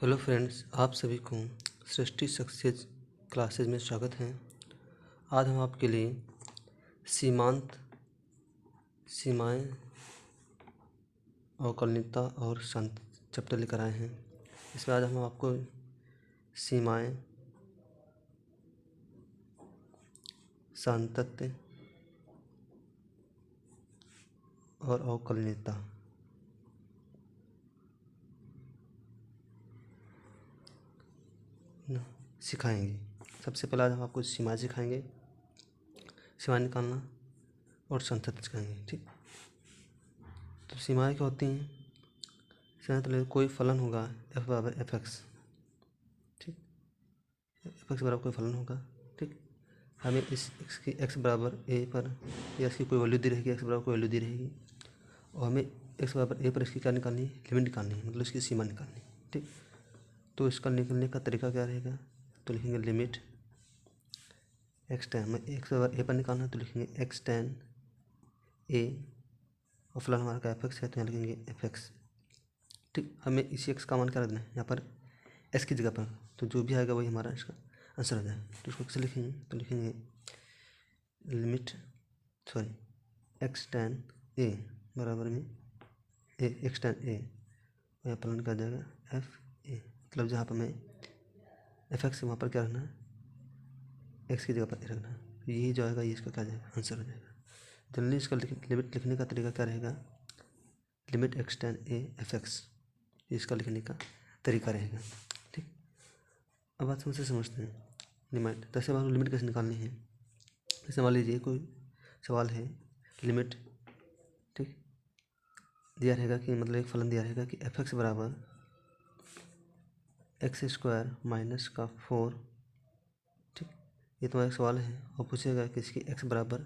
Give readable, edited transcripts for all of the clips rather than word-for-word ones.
Hello friends, आप सभी को सृष्टि सक्सेस क्लासेज में स्वागत है। आज हम आपके लिए सीमाएं, अवकलनीयता और शांत चैप्टर लेकर आए हैं। इसमें आज हम आपको सीमाएं, सातत्य और अवकलनीयता सिखाएंगे। सबसे पहले आज हम आपको सीमाएं सिखाएंगे, सीमाएं निकालना और संतत्य सिखाएंगे। ठीक, तो सीमाएं क्या होती हैं? सीमाएं कोई फलन होगा f बराबर एफ एक्स। ठीक, एफ एक्स बराबर कोई फलन होगा। ठीक, हमें इस x की x बराबर a पर या इसकी कोई वैल्यू दी रहेगी, x बराबर कोई वैल्यू दी रहेगी और हमें x बराबर a पर इसकी क्या निकालनी है? लिमिट निकालनी है, मतलब इसकी सीमा निकालनी है। ठीक, तो इसका निकलने का तरीका क्या रहेगा? तो लिखेंगे लिमिट x tan, में x बराबर a पर निकालना है तो लिखेंगे x tan a और फलन हमारा का एफ एक्स है तो यहाँ लिखेंगे एफ एक्स। ठीक, हमें इसी x का मान क्या रखना है यहाँ पर s की जगह पर, तो जो भी आएगा वही हमारा इसका आंसर हो जाएगा। तो इसको कैसे लिखेंगे? तो लिखेंगे लिमिट x tan a बराबर में x tan a और यहाँ फलन क्या जाएगा एफ ए, मतलब जहाँ पर हमें एफ एक्स वहाँ पर क्या रखना है? एक्स की जगह पर ए रखना है। तो यही जो आएगा ये इसका क्या जाएगा? आंसर हो जाएगा। जनरली इसका लिमिट लिखने का तरीका क्या रहेगा? Limit x tan a F x, इसका लिखने का तरीका रहेगा। ठीक, अब बात समझ से समझते हैं लिमिट। जैसे हमारे लिमिट कैसे निकालनी है? जैसे मान लीजिए कोई सवाल है, लिमिट ठीक दिया रहेगा कि मतलब एक फलन दिया रहेगा कि एफ एक्स बराबर एक्स स्क्वायर माइनस का 4। ठीक, ये तुम्हारा एक सवाल है और पूछेगा कि इसकी x बराबर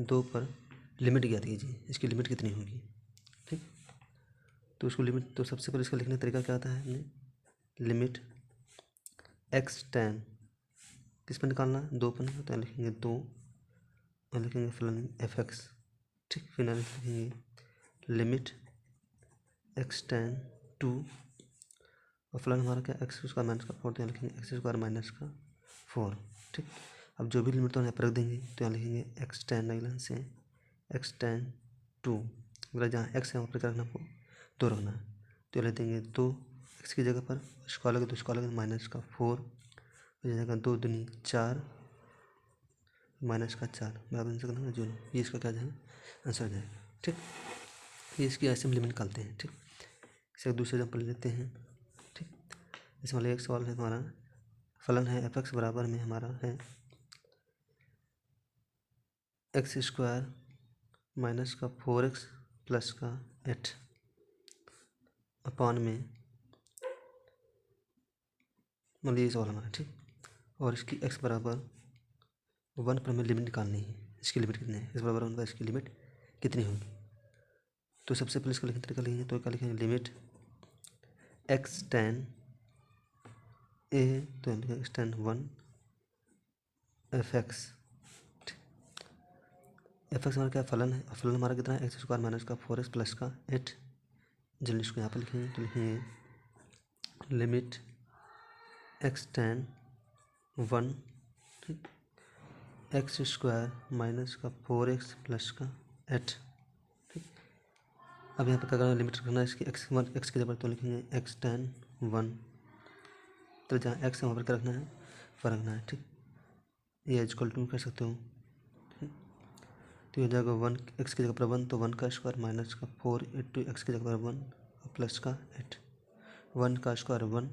2 पर लिमिट ज्ञात कीजिए, इसकी लिमिट कितनी होगी। ठीक, तो उसको लिमिट, तो सबसे पहले इसका लिखने का तरीका क्या आता है? हमने लिमिट x tan किस पर निकालना है? 2 पर, तो लिखेंगे 2 और लिखेंगे फलन एफ एक्स। ठीक, फिर लिखेंगे लिमिट x tan 2 और फलन हमारा क्या एक्स स्क्वायर माइनस का 4, तो यहाँ लिखेंगे एक्स स्क्वायर माइनस का 4। ठीक, अब जो भी लिमिट तो यहाँ पर रख देंगे तो यहाँ लिखेंगे एक्स tan अगला से एक्स tan 2, मतलब जहाँ एक्स है वहाँ पर क्या रखना आपको? 2 रखना है। तो लिख देंगे 2 एक्स की जगह पर, स्क्वायर लगे तो स्क्वायर लगे माइनस का 4 हो जाएगा 2 दूनी 4 माइनस का 4 बराबर आंसर करना जो ये इसका क्या जाएगा? आंसर जाएगा। ठीक, ये इसकी ऐसे हम लिमिट निकालते हैं। ठीक, इसे एक दूसरे एग्जाम्पल लेते हैं। ठीक, इसमें वाले एक सवाल है हमारा, फलन है एफ एक्स बराबर में हमारा है एक्स स्क्वायर माइनस का 4x प्लस का 8 अपान में, मतलब ये सवाल हमारा। ठीक, और इसकी x बराबर 1 पर हमें लिमिट निकालनी है, इसकी लिमिट कितनी है? x बराबर 1 पर इसकी लिमिट कितनी होगी? तो सबसे पहले इसका लिखने तरीका लिखेंगे, तो क्या लिखेंगे? लिमिट x tan a, तो लिखेंगे x tan 1 F x. F x हमारा क्या फलन है? फलन हमारा कितना है? एक्स स्क्वायर माइनस का 4x प्लस का 8। जल्दी इसको यहाँ पर लिखेंगे, तो लिखेंगे लिमिट x tan 1 ठीक एक्स स्क्वायर माइनस का 4x प्लस का 8। ठीक, अब यहाँ पर क्या करना है? लिमिट रखना है इसकी एक्स की जगह, तो लिखेंगे x tan 1, तो जहाँ x है वहाँ पर क्या रखना है? फर्क रखना है। ठीक, ये इक्वल टू कर सकते हो। तो ये हो जाएगा 1 एक्स की जगह पर 1, तो 1 का स्क्वायर माइनस का 4 इंटू एक्स की जगह पर 1 और प्लस का 8। 1 का स्क्वायर 1,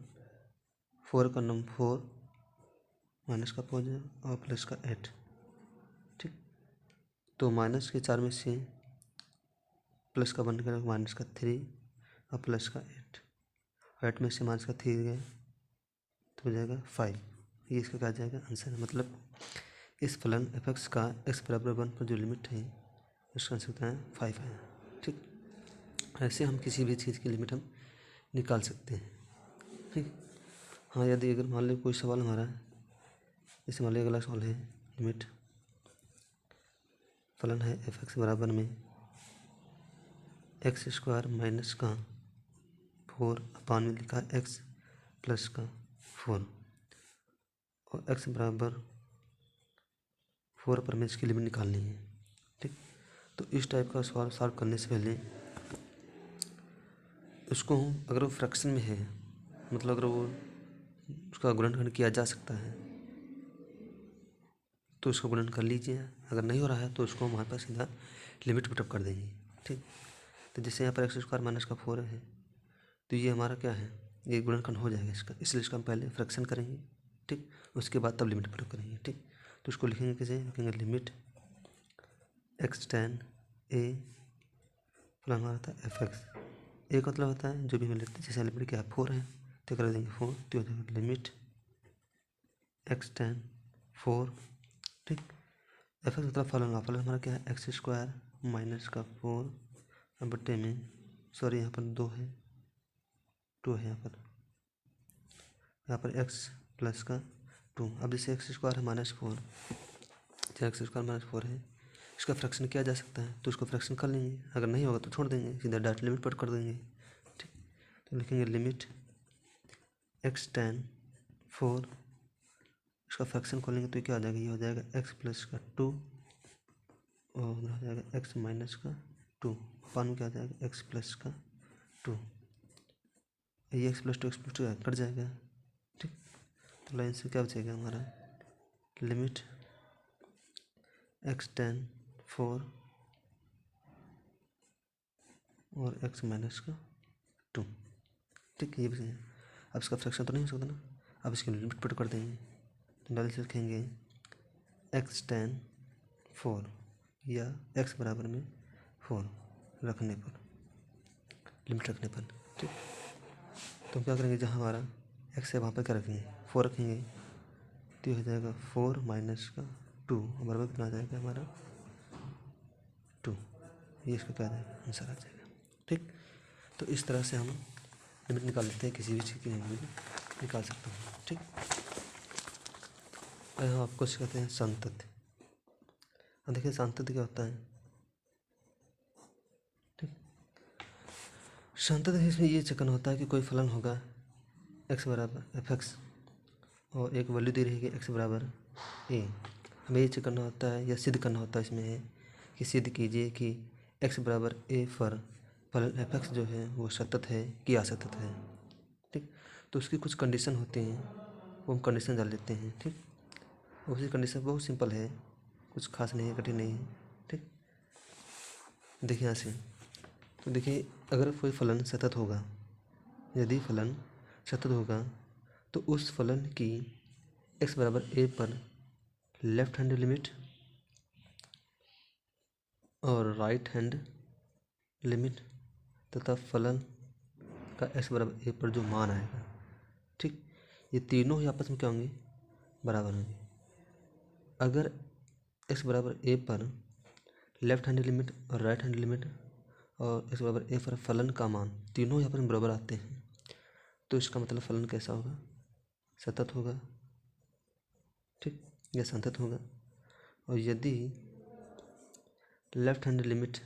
4 का नंबर 4 माइनस का 4 और प्लस का 8। ठीक, तो माइनस के 4 में से प्लस का 1 का माइनस का 3 और प्लस का 8, 8 में से माइनस का 3 गया तो हो जाएगा 5। ये इसका क्या जाएगा? आंसर। मतलब इस फलन एफ एक्स का x बराबर 1 पर जो लिमिट है उसका आंसर कितना है? 5 है। ठीक, ऐसे हम किसी भी चीज़ की लिमिट हम निकाल सकते हैं। ठीक, हाँ, यदि अगर मान लो कोई सवाल हमारा, जैसे मान लो अगला सवाल है लिमिट फलन है एफ एक्स बराबर में एक्स स्क्वायर माइनस का 4 अपान में लिखा एक्स प्लस का 4 और x बराबर 4 पर हमें इसकी लिमिट निकालनी है। ठीक, तो इस टाइप का सवाल सॉल्व करने से पहले उसको अगर वो फ्रैक्शन में है, मतलब अगर वो उसका गुणनखंड किया जा सकता है तो उसका गुणन कर लीजिए। अगर नहीं हो रहा है तो उसको हमारे पास सीधा लिमिट पुटअप कर देंगे। ठीक, तो जैसे यहाँ पर एक्स स्क्वायर माइनस का 4 है तो ये हमारा क्या है, ये गुणनखंड हो जाएगा इसका, इसलिए इसका हम पहले फ्रैक्शन करेंगे। ठीक, उसके बाद तब लिमिट पुटअप करेंगे। ठीक, तो उसको लिखेंगे कैसे, लिखेंगे लिमिट एक्स टेन ए प्लस हमारा था एफ एक्स। ए का मतलब होता है जो भी हमें लेते हैं, जैसे लिमिट क्या है 4 है तो कर देंगे 4, तो हो जाएगा लिमिट एक्स टेन 4। ठीक, एफ एक्स मतलब फलन हमारा क्या है एक्स स्क्वायर माइनस का 4 बट्टे में, सॉरी यहाँ पर 2 है, 2 है यहाँ पर एक्स प्लस का 2। अब जैसे एक्स स्क्वायर है माइनस 4, जैसे एक्स स्क्वायर माइनस 4 है, इसका फ्रैक्शन किया जा सकता है तो उसको फ्रैक्शन कर लेंगे, अगर नहीं होगा तो छोड़ देंगे, सीधा डायरेक्ट लिमिट पुट कर देंगे। ठीक, तो लिखेंगे लिमिट एक्स टेन 4, इसका फ्रैक्शन खोलेंगे तो क्या हो जाएगा, ये हो जाएगा एक्स प्लस का 2 और हो जाएगा एक्स माइनस का 2, पान में क्या हो जाएगा एक्स प्लस का 2, ये एक्स प्लस 2 कट जाएगा। ठीक, तो लाइन से क्या बचेगा हमारा लिमिट एक्स टेन 4 और एक्स माइनस का 2। ठीक, ये बचेगा। अब इसका फ्रैक्शन तो नहीं हो सकता ना, अब इसकी लिमिट पुट कर देंगे, तो डाल से लिखेंगे एक्स टेन 4 या एक्स बराबर में 4 रखने पर, लिमिट रखने पर। ठीक, तो हम क्या करेंगे, जहाँ हमारा एक्स है वहाँ पर क्या रखेंगे 4 रखेंगे, तो ये हो जाएगा 4 माइनस का 2 बराबर कितना आ जाएगा हमारा 2, ये इसका क्या आ जाएगा आंसर आ जाएगा। ठीक, तो इस तरह से हम लिमिट निकाल लेते हैं, किसी भी चीज़ की लिमिट निकाल सकते हैं। ठीक, हम आपको सिखाते हैं संतत। अब देखिए संतत क्या होता है। ठीक, संतत इसमें ये चक्कर होता है कि कोई फलन होगा एक्स बराबर एफ एक्स और एक वैल्यू दी रहेगी एक्स बराबर ए। हमें ये चेक करना होता है या सिद्ध करना होता है इसमें है कि सिद्ध कीजिए कि एक्स बराबर ए पर फलन एफ एक्स जो है वो सतत है कि असतत है। ठीक, तो उसकी कुछ कंडीशन होती हैं, वो हम कंडीशन डाल लेते हैं। ठीक, उसकी कंडीशन बहुत सिंपल है, कुछ खास नहीं है, कठिन नहीं है। ठीक, देखिए यहाँ से, तो देखिए अगर कोई फलन सतत होगा, यदि फलन सतत होगा तो उस फलन की एक्स बराबर ए पर लेफ्ट हैंड लिमिट और राइट हैंड लिमिट तथा फलन का एक्स बराबर ए पर जो मान आएगा, ठीक, ये तीनों ही आपस में क्या होंगे, बराबर होंगे। अगर एक्स बराबर ए पर लेफ्ट हैंड लिमिट और राइट हैंड लिमिट और एक्स बराबर ए पर फलन का मान तीनों ही आपस में बराबर आते हैं तो इसका मतलब फलन कैसा होगा, सतत होगा। ठीक, या संतत होगा। और यदि left hand limit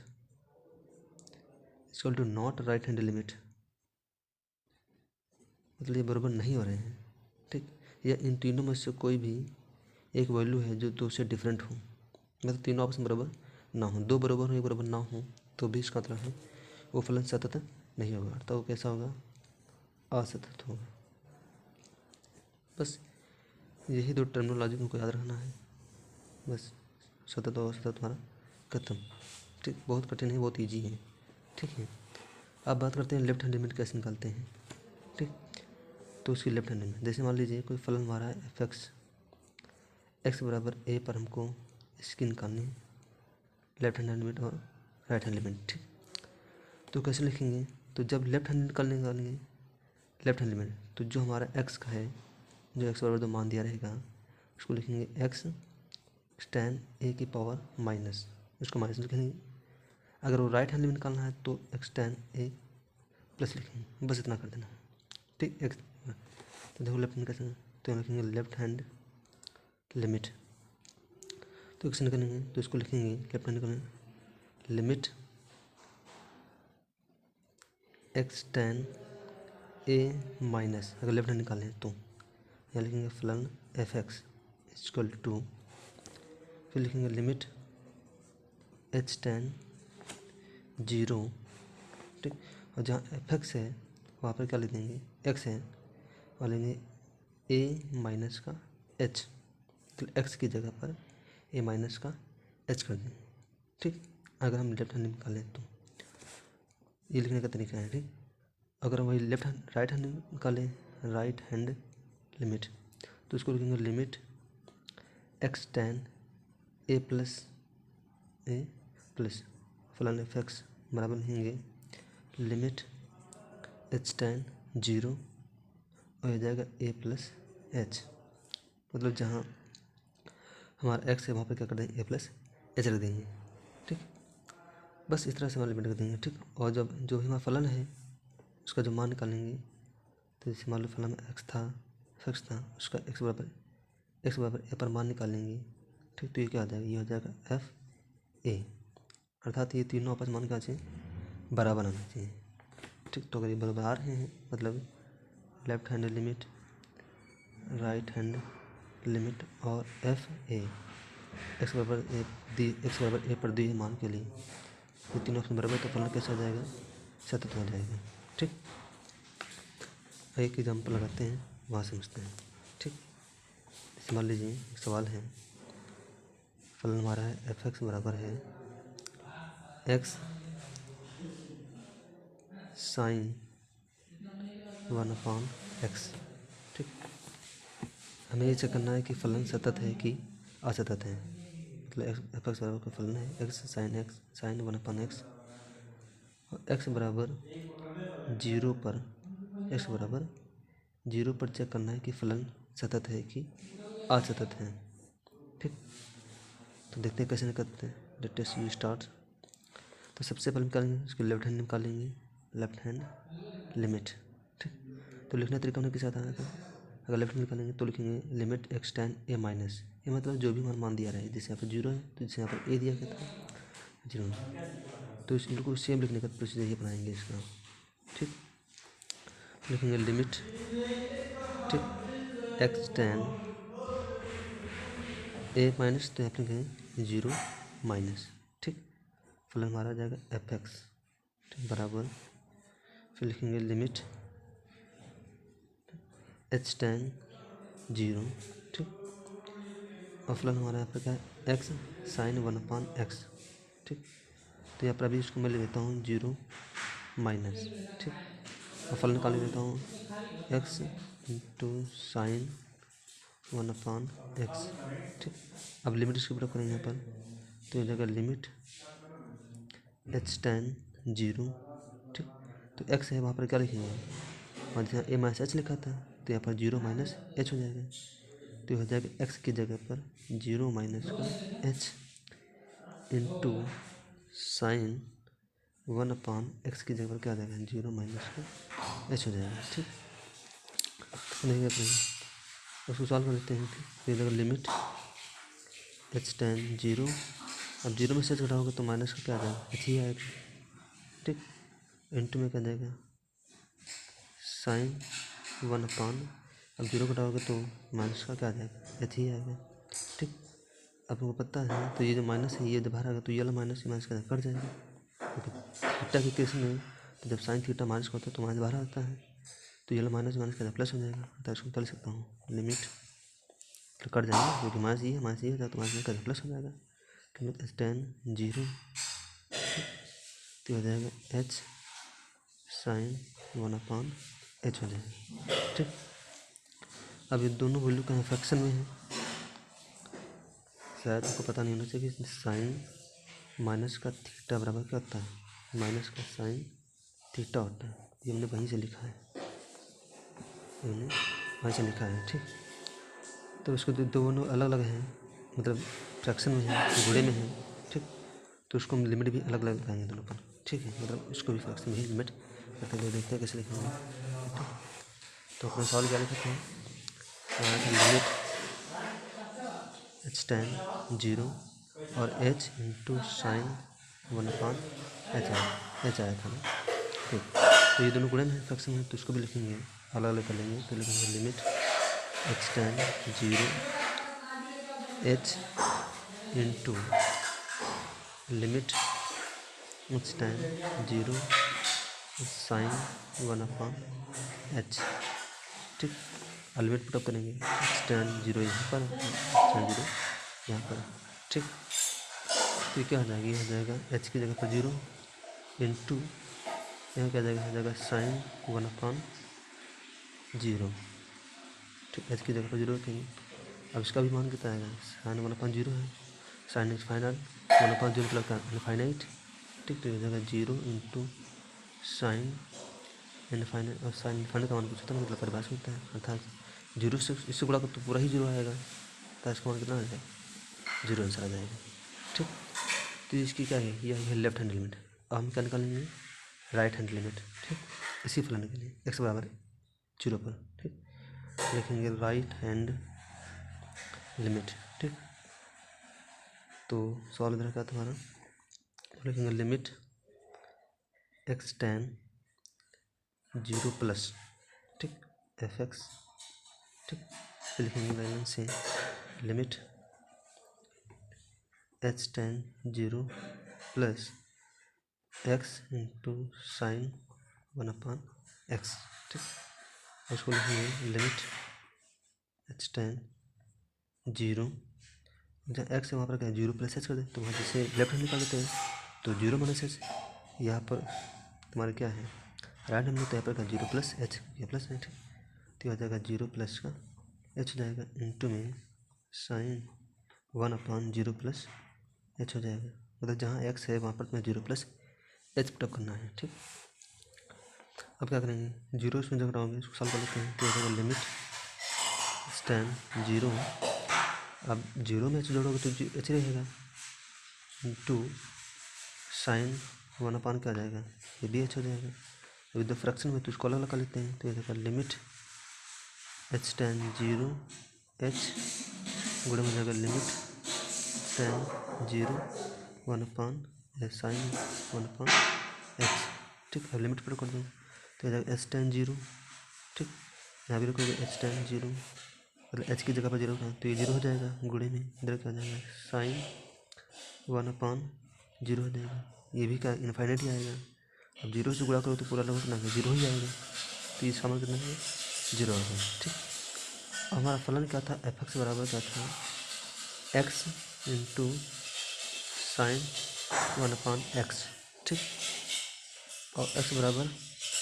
equal to not right hand limit, मतलब ये बराबर नहीं हो रहे हैं। ठीक, या इन तीनों में से कोई भी एक वैल्यू है जो दो से डिफरेंट हो, मतलब तीनों आपस में बराबर ना हो, दो बराबर हो एक बराबर ना हो, तो भी इसका मतलब है वो फलन सतत नहीं होगा, तो वो कैसा होगा, असतत होगा। बस यही दो टर्मिनोलॉजी को याद रखना है, बस सतत और असतत हमारा खत्म। ठीक, बहुत कठिन है, बहुत ईजी है। ठीक है, अब बात करते हैं लेफ्ट हैंड लिमिट कैसे निकालते हैं। ठीक, तो उसकी लेफ्ट हैंड लिमिट, जैसे मान लीजिए कोई फलन हमारा है एफ एक्स, एक्स बराबर ए पर हमको इसकी निकालनी है लेफ्ट हैंड लिमिट और राइट हैंड लिमिट। ठीक, तो कैसे लिखेंगे, तो जब लेफ्ट हैंड निकालेंगे लेफ्ट हैंड लिमिट, तो जो हमारा एक्स का है, जो एक्स बराबर जो मान दिया रहेगा उसको लिखेंगे एक्स स्टैन ए की पावर माइनस, उसको माइनस लिखेंगे। अगर वो राइट हैंड लिमिट निकालना है तो एक्स टैन ए प्लस लिखेंगे, बस इतना कर देना। ठीक, एक्स, तो देखो लेफ्ट हैंड कैसे, तो लिखेंगे लेफ्ट हैंड लिमिट, तो एक्स निकालेंगे तो इसको लिखेंगे लेफ्ट हैंड निकालेंगे limit x tan A minus, अगर लेफ्ट हैंड निकालें तो यहाँ लिखेंगे फलन एफ एक्स इक्वल टू, फिर लिखेंगे लिमिट एच टेन जीरो, ठीक। और जहाँ एफ एक्स है वहाँ पर क्या लिख देंगे, एक्स है, वहाँ लेंगे ए माइनस का एच, तो एक्स की जगह पर ए माइनस का एच कर देंगे, ठीक। अगर हम लेफ्ट हैंड निकालें तो ये लिखने का तरीका है, ठीक। अगर वही लेफ्ट हैंड राइट हैंड निकालें, राइट हैंड लिमिट, तो उसको लिखेंगे लिमिट एक्स टेन ए प्लस ए प्लस फलन एफ एक्स बराबर लिखेंगे लिमिट एच टेन जीरो और हो जाएगा ए प्लस एच, मतलब जहाँ हमारा एक्स है वहाँ पे क्या कर देंगे, ए प्लस एच रख देंगे, ठीक। बस इस तरह से हमारा लिमिट रख देंगे, ठीक। और जब जो भी हमारा फलन है उसका जो मान निकालेंगे, तो जैसे मान लो फलन में एक्स था, एक्स था, उसका एक्स बराबर ए पर मान निकालेंगे, ठीक। तो ये क्या हो जाएगा, ये हो जाएगा एफ ए, अर्थात ये तीनों आपस मान क्या चाहिए, बराबर आना चाहिए, ठीक। तो अगर ये बराबर आ रहे हैं मतलब left hand limit, right hand limit और एफ ए, एक्स बराबर ए पर दिए मान के लिए ये तीनों ऑप्शन बराबर, तो फलन कैसे हो जाएगा, सतत हो जाएगा, ठीक। एक एग्जाम्पल लगाते हैं, वहाँ समझते हैं, ठीक। इस मान लीजिए एक सवाल है, फलन हमारा है एफ एक्स बराबर है एक्स साइन 1/x, ठीक। हमें ये चेक करना है कि फलन सतत है कि असतत है, मतलब एफ एक्स बराबर का फलन है एक्स साइन 1/x और एक्स बराबर जीरो पर चेक करना है कि फलन सतत है कि असतत है, ठीक। तो देखते हैं कैसे निकालते हैं, लेट अस स्टार्ट। तो सबसे पहले निकालेंगे उसके लेफ्ट हैंड निकालेंगे, लेफ्ट हैंड लिमिट, ठीक। तो लिखने तरीका हमने किसा था, अगर लेफ्ट हैंड निकालेंगे तो लिखेंगे limit x tends a minus, ये मतलब जो भी मान दिया रहा है, जैसे यहाँ पर जीरो है तो जैसे यहाँ पर ए दिया गया था जीरो, तो इनको सेम लिखने का प्रोसीजर ये बनाएंगे इसका, ठीक। लिखेंगे लिमिट, ठीक, एक्स टेन ए माइनस, तो यहाँ पर लिखेंगे जीरो माइनस, ठीक। फलन हमारा आ जाएगा एफ एक्स, ठीक, बराबर, फिर लिखेंगे लिमिट एच टेन जीरो, ठीक। और फलन हमारा यहाँ पर क्या है, एक्स साइन 1/x, ठीक। तो यहाँ पर अभी इसको मैं ले लेता हूँ जीरो माइनस, ठीक। और फलन निकाल लेता हूँ एक्स इंटू साइन 1/x, ठीक। अब लिमिट इसके ऊपर करेंगे यहाँ पर, तो हो जाएगा लिमिट एच टेन जीरो, ठीक। तो एक्स है वहाँ पर क्या लिखेंगे, और जहाँ ए माइनस एच लिखा था तो यहाँ पर जीरो माइनस एच हो जाएगा, तो हो जाएगा एक्स की जगह पर जीरो माइनस का एच इंटू साइन 1/x की जगह पर क्या आ जाएगा, जीरो माइनस का एच हो जाएगा, ठीक। नहीं अपने उसको सॉल्व कर देते हैं, ठीक। ये लिमिट एच टेन जीरो, अब जीरो में से एच घटाओगे तो माइनस का क्या आ जाएगा, एच ही आएगा, ठीक। इंटू में क्या जाएगा साइन 1/, अब जीरो घटाओगे तो माइनस का क्या आ जाएगा, एच ही आएगा, ठीक। आपको पता है तो ये जो माइनस है ये जब बाहर आएगा तो ये वाला माइनस ही माइनस का कट जाएगा, क्योंकि थीटा के केस में तो जब साइन थीटा माइनस का होता है तो माइनस बाहर आता है, तो ये वाला माइनस का प्लस हो जाएगा, तो इसको कर सकता हूँ लिमिट, तो कट जाएगा क्योंकि माइनस ये हो जाए तो माइनस का प्लस हो जाएगा, लिमिट एच टेन जीरो, तो हो जाएगा एच साइन 1/h हो जाएगा, ठीक। अब ये दोनों वैल्यू का फ्रैक्शन में है, शायद आपको पता नहीं होना चाहिए कि साइन माइनस का थीटा बराबर क्या होता है, माइनस का साइन थीटा होता है, ये हमने वहीं से लिखा है, ठीक। तो इसको दोनों अलग अलग हैं, मतलब फ्रैक्शन में है, गुणे में है, ठीक। तो उसको हम लिमिट भी अलग अलग लगाएंगे दोनों पर, ठीक है, मतलब इसको भी फ्रैक्शन में ही लिमिट करते हुए देखते हैं कैसे लिखेंगे, ठीक। तो अपने सॉल्व क्या लिखते हैं, लिमिट एच टेन जीरो और एच इंटू साइन 1/h आया था ना, ठीक। तो ये दोनों गुणन है, फ्रैक्शन है, तो इसको भी लिखेंगे अलग अलग कर लेंगे। तो लिखेंगे limit x tends 0 h into limit x tends 0 sine 1/h। ठीक, लिमिट पुटअप करेंगे x टेन 0 यहाँ पर, x टेन 0 यहाँ पर। ठीक, तो क्या हो जाएगा, ये हो जाएगा h की जगह पर 0 इंटू यहाँ क्या जाएगा, हो जाएगा साइन 1/0। ठीक, h की जगह पर 0 रखेंगे। अब इसका भी मान कितना आएगा, साइन 1/0 है, साइन इज फाइनल, 1/0 मतलब क्या इनफाइनाइट। ठीक, तो हो जाएगा 0 इंटू साइन इनफाइनाइट, और साइन इनफाइनाइट का मान पूछता है मतलब परिभाषा होता है, अर्थात 0 से इससे गुणा कर तो पूरा ही 0 आएगा, तो इसका मान कितना आ जाएगा, 0 आंसर आ जाएगा। ठीक, तो इसकी क्या है, यह है लेफ्ट हैंड लिमिट। अब हम क्या निकालेंगे, राइट हैंड लिमिट। ठीक, इसी फलन के लिए x बराबर 0 पर। ठीक, लिखेंगे राइट हैंड लिमिट। ठीक, तो सवाल इधर का तुम्हारा, लिखेंगे लिमिट x टेन 0 प्लस, ठीक, fx। ठीक, फिर लिखेंगे लाइन से limit h ten 0 plus x into sine 1/x। ठीक, उसको लिखेंगे लिमिट h टेन 0, जहाँ x है वहाँ पर क्या है 0 प्लस h कर दे, तो वहाँ जैसे लेफ्ट हैंड निकाल देते हैं तो 0 माइनस h, यहाँ पर तुम्हारा क्या है राइट हैंड में, तो यहाँ पर क्या 0 प्लस h, ये प्लस है। ठीक, तो हो जाएगा 0 प्लस का h हो जाएगा इंटू में साइन 1/0 प्लस h हो जाएगा, मतलब जहाँ x है वहाँ पर तुम्हें 0 प्लस h पुटअप करना है। ठीक, अब क्या करेंगे, 0 इसमें जब रहोगे इसको सॉल्व कर लेते हैं, तो हो जाएगा लिमिट टेन 0, अब 0 में h जोड़ोगे तो h रहेगा इंटू साइन 1/, क्या आ जाएगा, ये भी h हो जाएगा। अभी दो फ्रैक्शन में तो इसको अलग अलग कर लेते हैं, तो ये देखा लिमिट h टेन 0 h गुणे में जाएगा लिमिट टेन 0 1/, साइन 1/h। ठीक, अब लिमिट पर कर दो तो जाएगा h टेन 0। ठीक, यहाँ भी रखोगे h टेन 0, मतलब h की जगह पर 0 का तो ये 0 हो जाएगा, गुणे में इधर क्या हो जाएगा साइन 1/0 हो जाएगा, ये भी क्या इनफाइनाइट ही आएगा। अब 0 से गुणा करो तो पूरा लगभग कितना 0 ही आएगा, तो इसका मान कितना है 0 आ गया। ठीक, हमारा फलन क्या था, fx बराबर क्या था, x इंटू साइन 1/x। ठीक, और x बराबर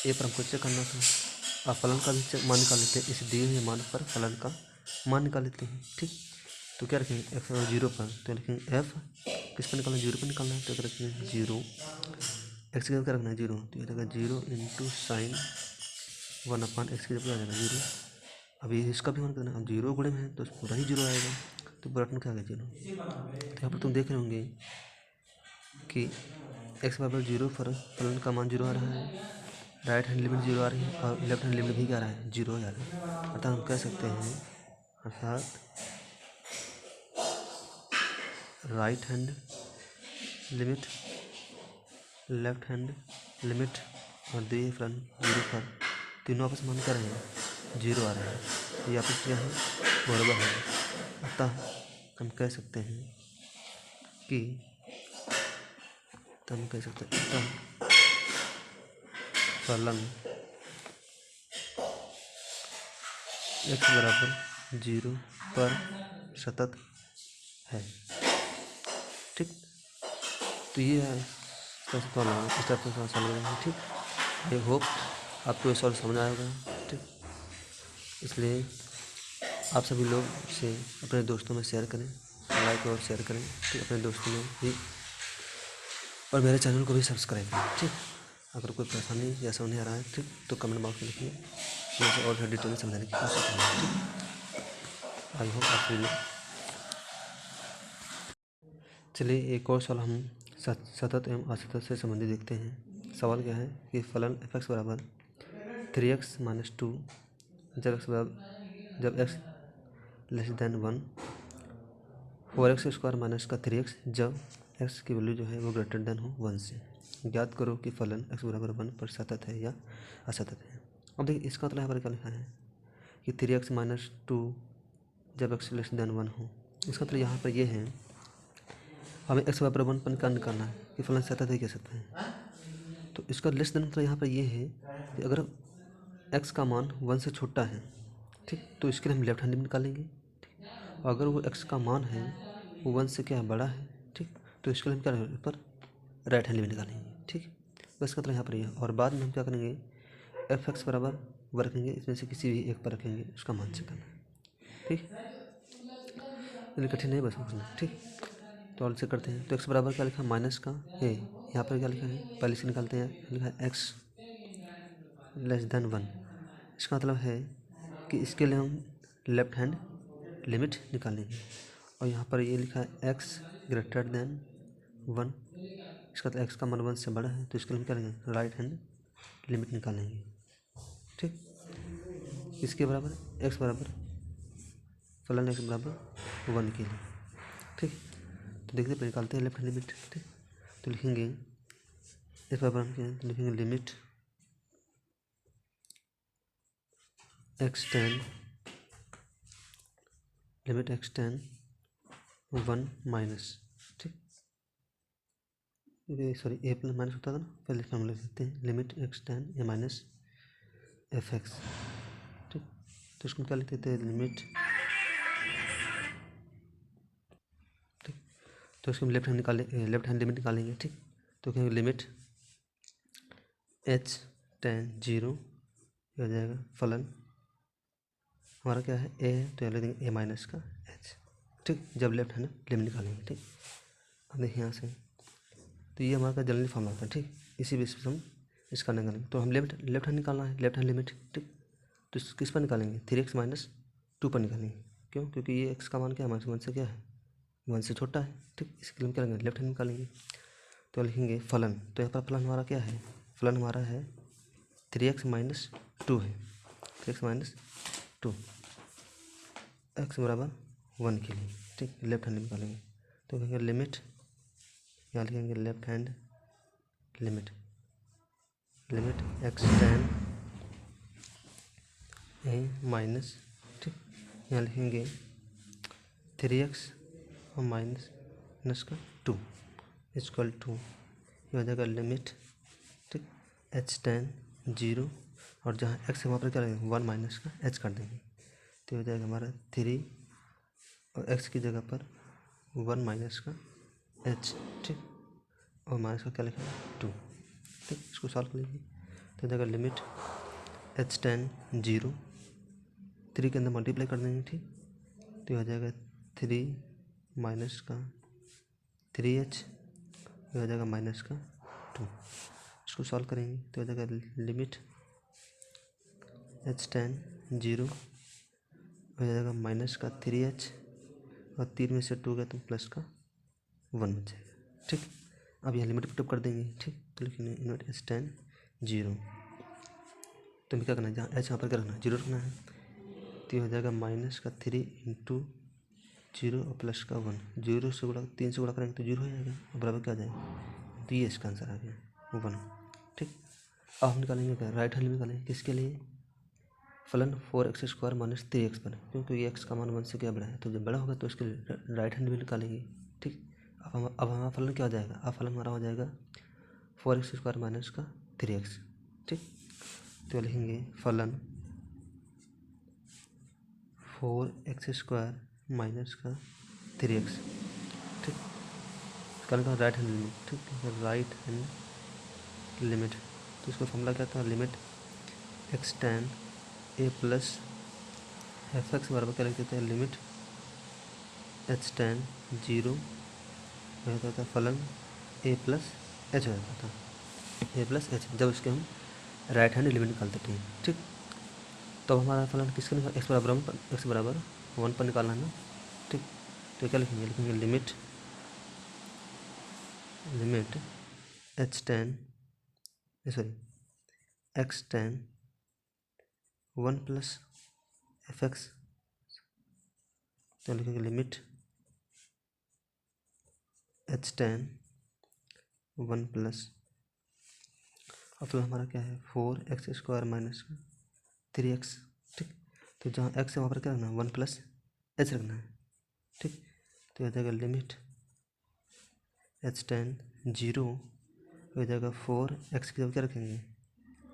ए पर हमको चेक करना था, आप फलन का भी मान निकाल लेते हैं, इस दिए हुए मान पर फलन का मान निकाल लेते हैं। ठीक, तो क्या रखेंगे x बराबर 0 पर, तो लिखेंगे f किस पर निकालना है, 0 पर निकालना है, तो क्या रखेंगे 0, x की जगह क्या रखना है 0, तो ये रहेगा 0 इंटू साइन 1/x की जगह आ जाएगा 0। अभी इसका भी मान करना है, अब 0 गुणे में है तो पूरा ही 0 आएगा, तो पूरा टर्म क्या आ गया 0। तो यहाँ पर तुम देख रहे होंगे कि x बराबर 0 पर फलन का मान 0 आ रहा है, राइट हैंड लिमिट 0 आ रही है, और लेफ्ट हैंड लिमिट भी क्या आ रहा है 0 आ रहा है। अर्थात हम कह सकते हैं, अर्थात right hand limit left hand limit और दिए फलन 0 पर तीनों आपस में मान कर रहे हैं 0 आ रहे हैं, ये आपस क्या है बराबर है। अतः हम कह सकते हैं कि फलन x बराबर 0 पर सतत है। ठीक, तो ये है इस टाइप से सॉल्व करेंगे। ठीक, आई होप आपको ये सॉल्व समझ आएगा। ठीक, इसलिए आप सभी लोग इसे अपने दोस्तों में शेयर करें, लाइक और शेयर करें। ठीक, अपने दोस्तों में भी, और मेरे चैनल को भी सब्सक्राइब करें। ठीक, अगर कोई परेशानी या समझ नहीं आ रहा है ठीक, तो कमेंट बॉक्स में लिखिए, मैं इसे और डिटेल में समझाने की कोशिश करूँगा। ठीक, आई होप आप सभी लोग। चलिए एक और सवाल हम सतत एवं असतत से संबंधित देखते हैं। सवाल क्या है कि फलन f(x) बराबर 3x - 2 जब x less than 1, 4x² - 3x जब x की वैल्यू जो है वो ग्रेटर देन हो 1 से। ज्ञात करो कि फलन x बराबर 1 पर सतत है या असतत है। अब देखिए इसका मतलब यहाँ पर क्या लिखा है कि 3x माइनस 2 जब x लेस देन 1 हो। इसका मतलब यहाँ पर ये है हमें x बराबर 1 पर निकालना है कि फलन सतत है क्या असतत है। तो इसका लेस देन मतलब यहाँ पर ये है कि अगर x का मान 1 से छोटा है, ठीक, तो इसके लिए हम लेफ्ट हैंड निकालेंगे। ठीक, अगर वो x का मान है वो 1 से क्या बड़ा है, ठीक, तो इसके लिए हम क्या पर राइट हैंड लिमिट निकालेंगे। ठीक, बस का मतलब यहाँ पर ये। और बाद में हम क्या करेंगे, एफ एक्स बराबर रखेंगे, इसमें से किसी भी एक पर रखेंगे, उसका मान चेक करना है। ठीक, इतनी कठिन नहीं बस पूछना। ठीक, तो और चेक करते हैं। तो एक्स बराबर क्या लिखा, माइनस का है, यहाँ पर क्या लिखा है, पहले से निकालते हैं, लिखा है एक्स लेस देन 1। इसका मतलब है कि इसके लिए हम लेफ्ट हैंड लिमिट निकालेंगे। और यहाँ पर ये लिखा है एक्स ग्रेटर देन 1, इसका मतलब एक्स का मान 1 से बड़ा है, तो इसके लिए हम क्या करेंगे, राइट हैंड लिमिट निकालेंगे। ठीक, इसके बराबर एक्स बराबर फलन एक्स बराबर 1 के लिए। ठीक, तो देखते हैं, निकालते हैं लेफ्ट हैंड लिमिट। ठीक, तो लिखेंगे इस बराबर हम क्या है, तो लिखेंगे लिमिट एक्स टेन 1 माइनस, ठीक, सॉरी ए प्लस माइनस होता था ना, पहले हम लिख सकते हैं limit x tends a minus F x. ठीक, तो इसको क्या लिख देते हैं, लिमिट, ठीक, तो इसको हम लेफ्ट हैंड लिमिट निकालेंगे। ठीक, तो क्या लिमिट एच टेन 0 हो जाएगा, फलन हमारा क्या है ए है, तो लिख देंगे ए माइनस का एच। ठीक, जब लेफ्ट हैंड लिमिट निकालेंगे। ठीक, अब देखिए यहाँ से, तो ये हमारा जनरली फॉर्म आता है। ठीक, इसी बेस पर हम इसका निकालेंगे। तो हम लेफ्ट हैंड निकालना है, लेफ्ट हैंड लिमिट। ठीक, तो किस पर निकालेंगे, 3x माइनस 2 पर निकालेंगे। क्यों, क्योंकि ये x का मान क्या है, हमारे 1 से क्या है, 1 से छोटा है। ठीक, इसके लिए हम क्या करेंगे, लेफ्ट हैंड निकालेंगे। तो लिखेंगे फलन, तो यहाँ पर फलन हमारा क्या है, फलन हमारा है 3x माइनस 2 है, 3x माइनस 2 x बराबर 1 के लिए। ठीक, लेफ्ट हैंड निकालेंगे। तो कहेंगे लिमिट, यहाँ लिखेंगे left hand limit x tends a minus, ठीक, यहाँ लिखेंगे 3x और माइनस का 2 इक्वल टू, ये हो जाएगा लिमिट, ठीक, एच टेन 0, और जहाँ x है वहाँ पर क्या लगेगा, 1 माइनस का h कर देंगे, तो हो जाएगा हमारा 3 और x की जगह पर 1 माइनस का h। ठीक, और माइनस का क्या लिखेंगे 2। ठीक, इसको सॉल्व कर लीजिए, तो हो जाएगा लिमिट एच टेन 0, 3 के अंदर मल्टीप्लाई कर देंगे। ठीक, तो हो जाएगा 3 माइनस का 3h, हो जाएगा माइनस का 2। इसको सॉल्व करेंगे तो हो जाएगा लिमिट एच टेन 0 हो जाएगा माइनस का 3h, और 3 में से 2 गया तो प्लस का 1 बचेगा। ठीक, अब यहाँ लिमिट पुटअप कर देंगे। ठीक, तो लिखेंगे लिमिट एच टेन 0, तो हमें क्या करना है, जहाँ एच यहाँ पर क्या रखना है, 0 रखना है, तो हो जाएगा माइनस का 3 इंटू 0 और प्लस का 1, 0 से गुणा 3 से गुणा करेंगे तो 0 हो जाएगा, और बराबर क्या आ जाएगा, तो ये इसका आंसर आ गया 1। ठीक, अब हम निकालेंगे क्या, राइट हैंड निकालेंगे, किसके लिए, फलन 4x² माइनस 3x पर, क्योंकि ये x का मान 1 से क्या बड़ा है, तो जब बड़ा होगा तो इसके राइट हैंड भी निकालेंगे। ठीक, अब हमारा फलन क्या हो जाएगा, अब फलन हमारा हो जाएगा 4x² माइनस का 3x। ठीक, तो लिखेंगे फलन 4x² माइनस का 3x। ठीक, इसका लिखा राइट हैंड लिमिट। ठीक, राइट हैंड लिमिट, तो इसका फॉर्मूला क्या था, लिमिट एक्स टेन ए प्लस एफ एक्स बराबर क्या लिख देते हैं, लिमिट एच टेन 0 हो जाता था फलन ए प्लस एच हो जाता था, ए प्लस एच, जब इसके हम राइट हैंड लिमिट निकालते थे। ठीक, तो हमारा फलन किसका निकाल, एक्स बराबर 1 पर निकालना है ना। ठीक, तो क्या लिखेंगे limit H ten sorry x ten 1 plus F x, तो लिखेंगे लिमिट एच टेन 1 प्लस अब तो हमारा क्या है 4x² माइनस 3x। ठीक, तो जहाँ x है वहाँ पर क्या रखना है 1 + h रखना है। ठीक, तो यह जाएगा लिमिट h टेन 0 हो जाएगा 4x की जगह क्या रखेंगे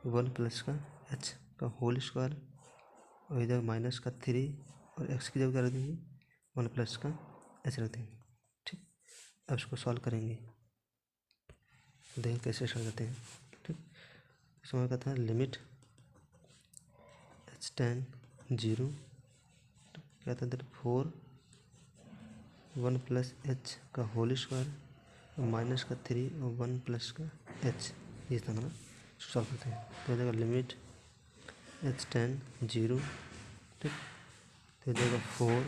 1 + का h का होल स्क्वायर हो जाएगा माइनस का 3 और x की जगह क्या रख देंगे 1 + का h रख देंगे। ठीक, अब इसको सॉल्व करेंगे, देखें कैसे सॉल्व करते हैं। ठीक, इसमें क्या था लिमिट h टेन 0 क्या था 4 1 + h का होल स्क्वायर माइनस का 3 और 1 + का h, ये था हमारा। सॉल्व करते हैं तो हो जाएगा लिमिट h टेन 0। ठीक, तो हो जाएगा 4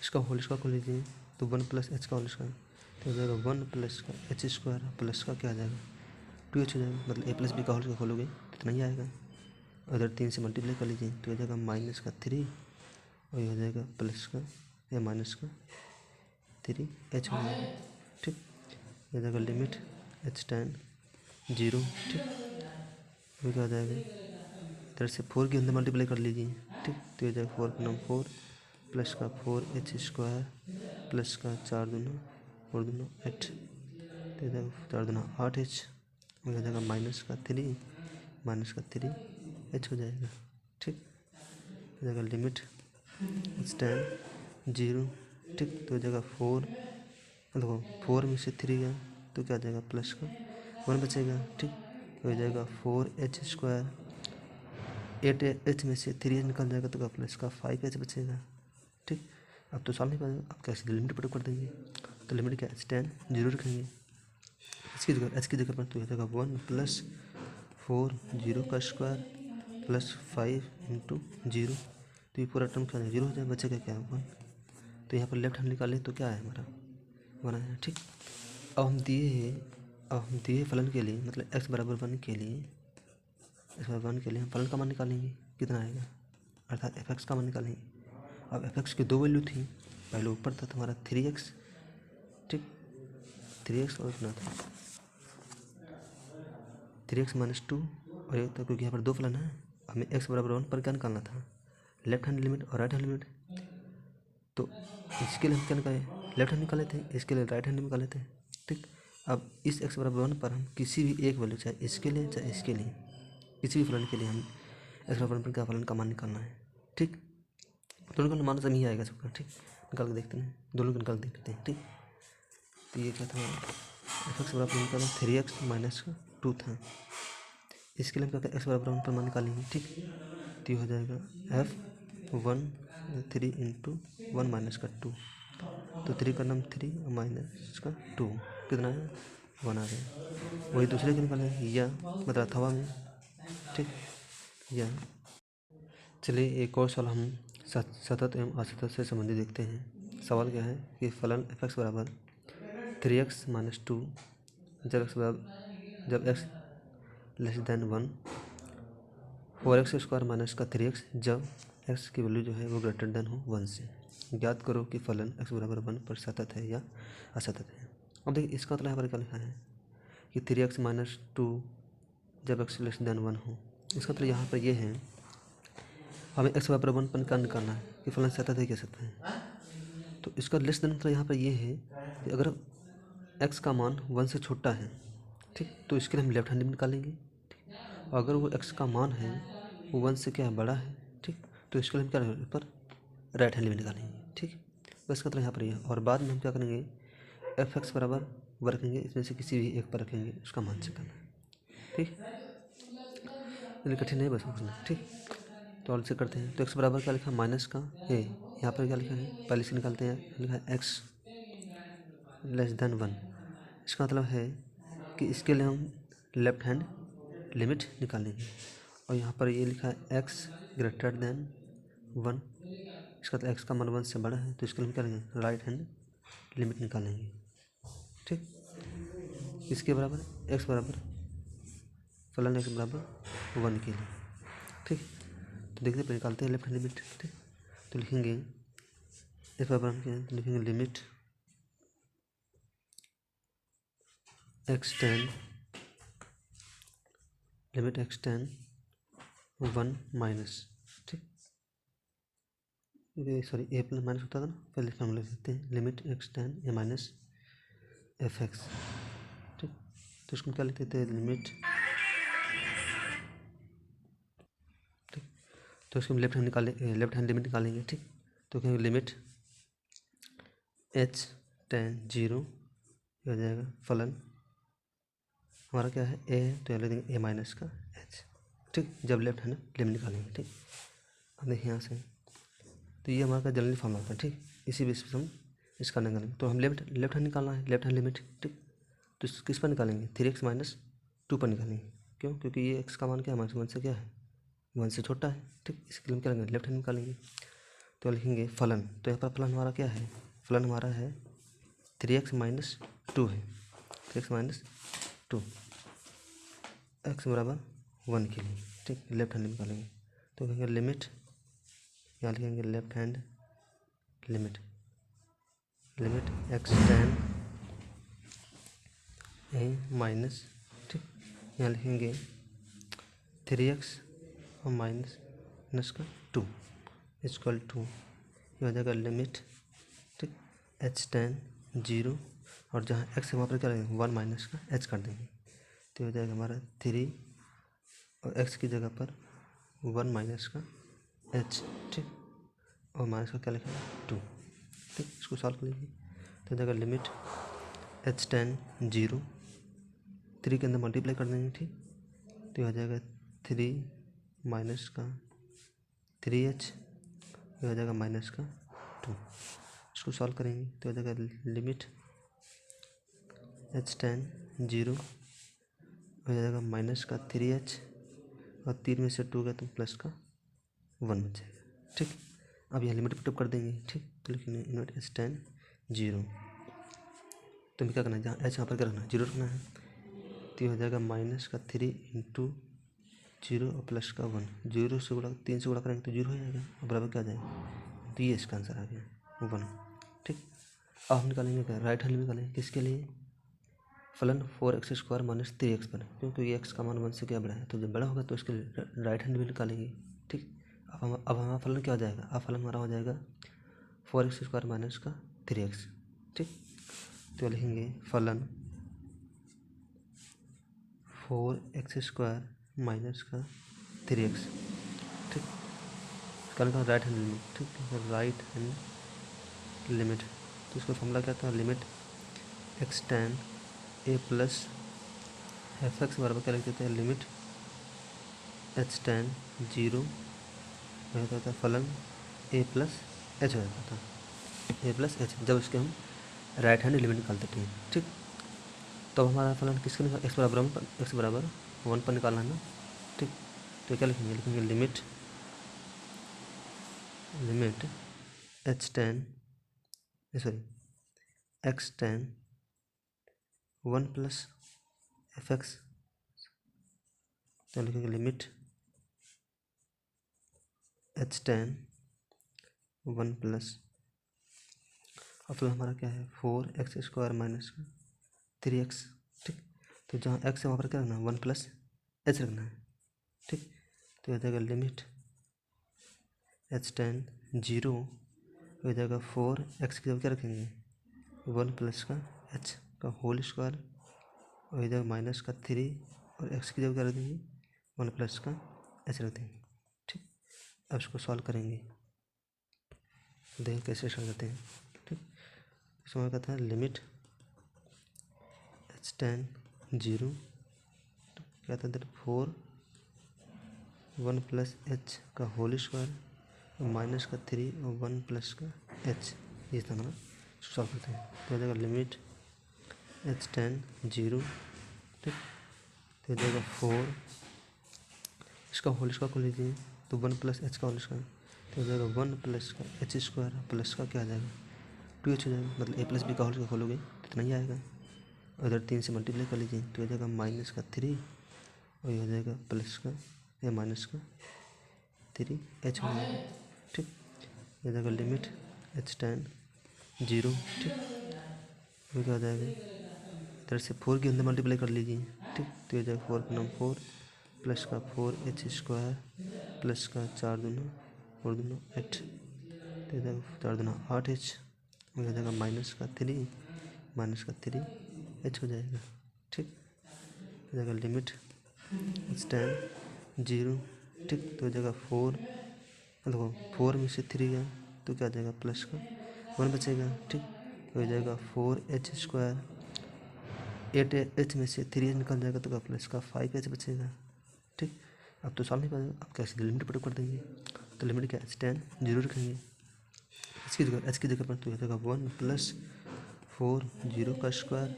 इसका होल स्क्वायर खोल लीजिए तो 1 + h का होल स्क्वायर तो हो जाएगा 1 + का h² प्लस का क्या आ जाएगा 2h हो जाएगा, मतलब a + b का होल स्क्वायर खोलोगे तो इतना ही आएगा। अगर 3 से मल्टीप्लाई कर लीजिए तो हो जाएगा माइनस का 3 और ये हो जाएगा प्लस का या माइनस का 3h हो जाएगा। ठीक, हो जाएगा लिमिट h टेन 0। ठीक, तो क्या हो जाएगा इधर से 4 के अंदर मल्टीप्लाई कर लीजिए। ठीक, तो हो जाएगा 4 का नाम 4 प्लस का 4h² प्लस का 4 दूना 4 दूना 8 तो हो जाएगा 4 दूना 8h हो जाएगा माइनस का 3h हो जाएगा। ठीक, हो जाएगा लिमिट h टेन 0। ठीक, तो हो जाएगा 4 देखो 4 में से 3 गया तो क्या आ जाएगा प्लस का 1 बचेगा। ठीक, तो हो जाएगा 4h²। 8h में से 3h निकल जाएगा तो क्या प्लस का 5h बचेगा। ठीक, अब तो सॉल्व नहीं पाएगा, अब क्या सीधे लिमिट पुट कर देंगे तो लिमिट क्या h टेन 0 रखेंगे h की जगह पर तो हो जाएगा 1 + 4 0 का स्क्वायर प्लस 5 × 0 तो ये पूरा टर्म क्या 0 हो जाएगा, बचेगा क्या 1। तो यहाँ पर लेफ्ट हैंड निकाले तो क्या है हमारा 1 आया। ठीक, अब हम दिए फलन के लिए मतलब x = 1 के लिए हम फलन का मान निकालेंगे कितना आएगा, अर्थात f(x) का मान निकालेंगे। अब f(x) की 2 वैल्यू थी, पहले ऊपर था तुम्हारा 3x। ठीक, 3x और इतना था 3x - 2 और एक था क्योंकि यहाँ पर 2 फलन है, हमें x = 1 पर क्या निकालना था लेफ्ट हैंड लिमिट और राइट हैंड लिमिट। तो इसके लिए हम क्या निकाले लेफ्ट हैंड निकाले थे, इसके लिए राइट हैंड निकाले थे। ठीक, अब इस x = 1 पर हम किसी भी एक वैल्यू चाहे इसके लिए चाहे इसके लिए किसी भी फलन के लिए हम x = 1 पर क्या फलन का मान निकालना है। ठीक, दोनों का मान सही ही आएगा सबका। ठीक, निकाल के देखते हैं, दोनों को निकाल के देखते हैं। ठीक, तो ये क्या था f(x) = निकाला 3x - 2 था, इसके लिए हम क्या x = 1 पर मान निकालेंगे। ठीक, तो ये हो जाएगा f(1 3 × 1 - 2 तो 3 का नाम 3 और माइनस का 2 कितना है 1 आ गया। वही दूसरे के निकाले या मतलब अथवा में। ठीक, या चलिए एक और सवाल हम सतत एवं असतत से संबंधित देखते हैं। सवाल क्या है कि फलन f(x) = 3x - 2 जब x <1 4x² माइनस का 3x जब x की वैल्यू जो है वो ग्रेटर हो 1 से। ज्ञात करो कि फलन x = 1 पर सतत है या असतत है। अब देखिए इसका मतलब यहाँ पर क्या लिखा है कि 3x - 2 जब x <1 हो। इसका मतलब यहाँ पर ये है हमें x = 1 पर क्या निकालना है कि फलन सतत है क्या असतत है। तो इसका लेस देन मतलब यहाँ पर ये है कि अगर x का मान 1 से छोटा है, ठीक, तो इसके लिए हम लेफ्ट हैंड निकालेंगे। अगर वो x का मान है वो 1 से क्या बड़ा है, ठीक, तो इसके लिए हम क्या पर राइट हैंड लिमिट निकालेंगे। ठीक, बस इसका मतलब यहाँ पर ये और बाद में हम क्या करेंगे f(x) = 1 रखेंगे, इसमें से किसी भी एक पर रखेंगे उसका मान चेक करना है। ठीक, इसलिए कठिन नहीं बस समझना। ठीक, तो और से करते हैं तो x बराबर क्या लिखा माइनस का है, यहाँ पर क्या लिखा है पहले से निकालते हैं, लिखा है x <1। इसका मतलब है कि इसके लिए हम लेफ्ट हैंड लिमिट निकालेंगे और यहाँ पर ये लिखा है x > 1। इसका मतलब x का मान 1 से बड़ा है तो इसके लिए हम क्या लेंगे राइट हैंड लिमिट निकालेंगे। ठीक, इसके बराबर x बराबर फलन x = 1 के लिए। ठीक, तो देखते हैं निकालते हैं लेफ्ट हैंड लिमिट। ठीक, तो लिखेंगे इस बराबर हम क्या तो लिखेंगे limit x ten limit x ten 1 minus, ठीक, सॉरी ए प्लस माइनस होता था ना, पहले हम लिख देते हैं limit x tends a minus F x, ठीक। तो इसको क्या लिख देते हैं, लिमिट, ठीक। तो इसको लेफ्ट हैंड लिमिट निकालेंगे, ठीक। तो क्या लिमिट एच टेन 0 हो जाएगा फलन, हमारा क्या है ए है, तो लिख देंगे ए माइनस का एच, ठीक, जब लेफ्ट हैंड लिमिट निकालेंगे, ठीक। अब देखिए यहाँ से, तो ये हमारा जनरली फॉर्मूला था, ठीक। इसी बेस पर हम इसका निकालेंगे, तो हम लेफ्ट हैंड निकालना है, लेफ्ट हैंड लिमिट, ठीक। तो किस पर निकालेंगे, 3x माइनस 2 पर निकालेंगे, क्यों, क्योंकि ये x का मान क्या है, हमारे 1 से क्या है, 1 से छोटा है, ठीक। इसके लिए हम क्या करेंगे, लेफ्ट हैंड निकालेंगे, तो लिखेंगे फलन, तो यहाँ पर फलन हमारा क्या है, फलन हमारा है 3x माइनस 2 है, 3x माइनस 2, x बराबर 1 के लिए, ठीक। लेफ्ट हैंड निकालेंगे, तो कहेंगे लिमिट, यहाँ लिखेंगे left hand limit, limit x tends a minus, ठीक, यहाँ लिखेंगे 3x और माइनस का 2 इक्वल टू, ये हो जाएगा लिमिट, ठीक, एच टेन 0, और जहाँ x है वहाँ पर क्या लगेगा 1 माइनस का h कर देंगे, तो हो जाएगा हमारा 3 और x की जगह पर 1 माइनस का h, ठीक, और माइनस का क्या लिखेंगे 2, ठीक। इसको सॉल्व कर लीजिए, तो हो जाएगा लिमिट एच टेन 0, 3 के अंदर मल्टीप्लाई कर देंगे, ठीक, तो हो जाएगा 3 माइनस का 3h, ये हो जाएगा माइनस का 2, इसको सॉल्व करेंगे तो हो जाएगा लिमिट एच टेन 0 हो जाएगा माइनस का 3h, और 3 में से 2 गया तो प्लस का 1 बच जाएगा, ठीक। अब यहाँ लिमिट पुटअप कर देंगे, ठीक, तो लिखेंगे लिमिट एच टेन 0, तो हमें क्या करना है, जहाँ एच यहाँ पर क्या रखना है 0 रखना है, तो हो जाएगा माइनस का 3 इंटू 0 और प्लस का 1, 0 से गुणा 3 से गुणा करेंगे तो 0 हो जाएगा, और बराबर क्या आ जाएगा, तो ये इसका आंसर आ गया 1, ठीक। अब हम निकालेंगे क्या, राइट हैंड निकालेंगे, किसके लिए, फलन 4x² माइनस 3x पर, क्योंकि ये x का मान 1 से क्या बड़ा है, तो जब बड़ा होगा तो इसके राइट हैंड भी निकालेंगे, ठीक। अब हमारा फलन क्या हो जाएगा, अब फलन हमारा हो जाएगा 4x² माइनस का 3x, ठीक। तो लिखेंगे फलन 4x² माइनस का 3x, ठीक, इसका राइट हैंड लिमिट, ठीक, राइट हैंड लिमिट, तो इसका फॉर्मूला क्या था, लिमिट एक्स टेन ए प्लस एफ एक्स बराबर क्या लिख देते हैं, लिमिट एच टेन 0 हो जाता था फलन ए प्लस एच हो जाता था, ए प्लस एच, जब इसके हम राइट हैंड लिमिट निकालते थे, ठीक। तो हमारा फलन किसके एक्स बराबर 1 पर निकालना है ना, ठीक। तो क्या लिखेंगे, लिखेंगे limit H ten sorry x ten 1 plus F x, तो लिखेंगे लिमिट एच टेन 1 प्लस, और फिर हमारा क्या है 4x² माइनस का 3x, ठीक। तो जहाँ x है वहाँ पर क्या रखना है 1 प्लस एच रखना है, ठीक। तो हो जाएगा लिमिट एच टेन 0 हो जाएगा 4x की जगह क्या रखेंगे 1 प्लस का h का होल स्क्वायर, हो जाएगा माइनस का 3, और x की जगह क्या रख देंगे 1 प्लस का h रख देंगे, ठीक। अब इसको सॉल्व करेंगे, देखिए कैसे सॉल्व करते हैं, ठीक। इसमें क्या था, लिमिट एच टेन 0 क्या था इधर 4 1 प्लस एच का होल स्क्वायर माइनस का 3 और 1 प्लस का एच, ये था ना, सॉल्व करते हैं, तो हो जाएगा लिमिट एच टेन 0, ठीक, तो हो जाएगा 4 इसका होल स्क्वायर खोल लीजिए, तो 1 प्लस एच का होल स्क्वायर, तो हो जाएगा 1 प्लस का एच स्क्वायर प्लस का क्या आ जाएगा 2h हो जाएगा, मतलब a प्लस बी का होल स्क्वायर खोलोगे तो इतना ही आएगा, उधर 3 से मल्टीप्लाई कर लीजिए तो हो जाएगा माइनस का 3, और ये हो जाएगा प्लस का या माइनस का 3h हो जाएगा, ठीक। ये हो जाएगा लिमिट एच टेन 0, ठीक, वो क्या हो जाएगा इधर से 4 के अंदर मल्टीप्लाई कर लीजिए, ठीक, तो ये हो जाएगा 4 का नाम 4 प्लस का 4h² प्लस का 4 दूना 8, तो इधर 4 दूना 8h, हो जाएगा माइनस का 3h हो जाएगा। ठीक, हो जाएगा लिमिट टेन 0। ठीक, तो हो जाएगा 4, देखो 4 में से 3 गया तो क्या आ जाएगा प्लस का 1 बचेगा। ठीक, तो हो जाएगा 4h², 8h में से 3h निकल जाएगा तो क्या प्लस का 5h बचेगा। ठीक, अब तो सॉल्व नहीं करेंगे, अब क्या सीधे लिमिट पुट कर देंगे, तो लिमिट क्या h10 0 रखेंगे, h की जगह पर तो हो जाएगा 1 प्लस 4 0 का स्क्वायर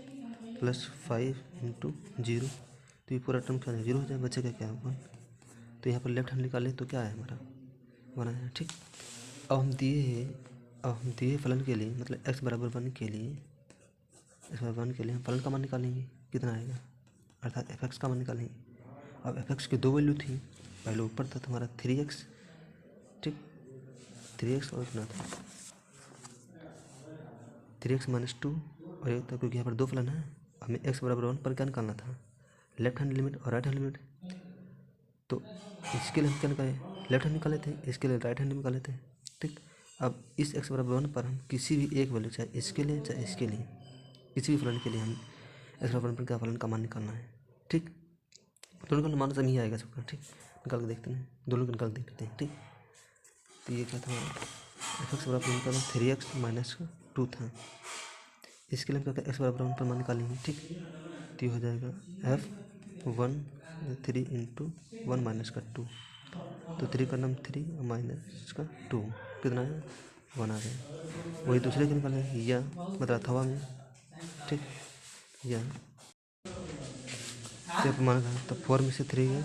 प्लस 5 इंटू 0, तो ये पूरा टर्म क्या 0 हो जाएगा, बचेगा क्या 1। तो यहाँ पर लेफ्ट हैंड निकाले तो क्या है हमारा 1 आया। ठीक, अब हम दिए फलन के लिए, मतलब x बराबर 1 के लिए हम फलन का मान निकालेंगे, कितना आएगा, अर्थात f(x) का मान निकालेंगे। अब f(x) की 2 वैल्यू थी, पहले ऊपर था तुम्हारा 3x। ठीक, 3x और इतना था 3x - 2 और एक था, क्योंकि यहाँ पर 2 फलन है, हमें x बराबर 1 पर क्या निकालना था, लेफ्ट हैंड लिमिट और राइट हैंड लिमिट। तो इसके लिए हम क्या निकाले, लेफ्ट हैंड निकाले थे, इसके लिए राइट हैंड निकाले थे। ठीक, अब इस x बराबर 1 पर हम किसी भी एक वैल्यू, चाहे इसके लिए चाहे इसके लिए, किसी भी फलन के लिए हम x बराबर 1 पर क्या फलन का मान निकालना है। ठीक, दोनों का मान सब ही आएगा सबका। ठीक, निकाल के देखते हैं, दोनों को निकाल के देखते हैं। ठीक, तो ये क्या था, f(x) बराबर निकाला 3x - 2 था, इसके लिए हम क्या x बराबर 1 पर मान निकालेंगे। ठीक, तो ये हो जाएगा f(1) 3 इंटू 1 - 2, तो 3 का नाम 3 - 2 कितना है 1 आ गया। वही दूसरे के निकाले या मतलब अथवा में। ठीक, या जब मान रहा तब 4 में से 3 गया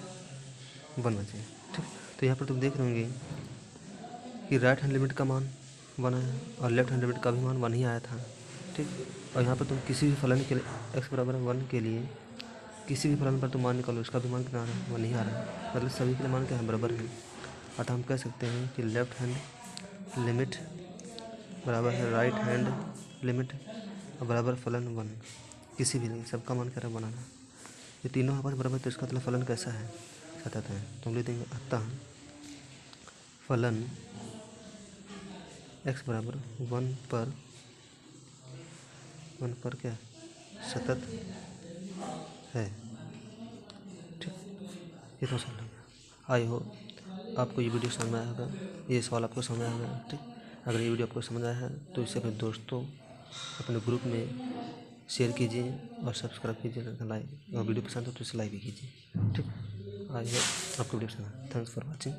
1 बचे। ठीक, तो यहाँ पर तुम देख रहे होंगे कि राइट हैंड लिमिट का मान 1 आया और लेफ्ट हैंड लिमिट का भी मान 1 ही आया था। ठीक, और यहाँ पर तुम किसी भी फलन के लिए x बराबर 1 के लिए किसी भी फलन पर तुम मान निकालो, इसका भी मान कितना आ रहा है 1 ही आ रहा है, मतलब सभी के लिए मान क्या है बराबर है। अतः हम कह सकते हैं कि लेफ्ट हैंड लिमिट बराबर है राइट हैंड लिमिट और बराबर फलन 1, किसी भी नहीं, सबका मान क्या रहा 1 आ रहा। ये तीनों आपस बराबर, तो इसका मतलब फलन कैसा है सतत है। तो हम लिख देंगे अतः फलन x बराबर 1 पर क्या सतत है। ठीक, ये तो समझ लगा। आई हो आपको ये वीडियो समझ में आया होगा, ये सवाल आपको समझ आया होगा। ठीक, अगर ये वीडियो आपको समझ आया है तो इसे अपने दोस्तों, अपने ग्रुप में शेयर कीजिए और सब्सक्राइब कीजिए, लाइक, और वीडियो पसंद हो तो इसे लाइक भी कीजिए। ठीक, आई होप आपको वीडियो पसंद। Thanks for watching.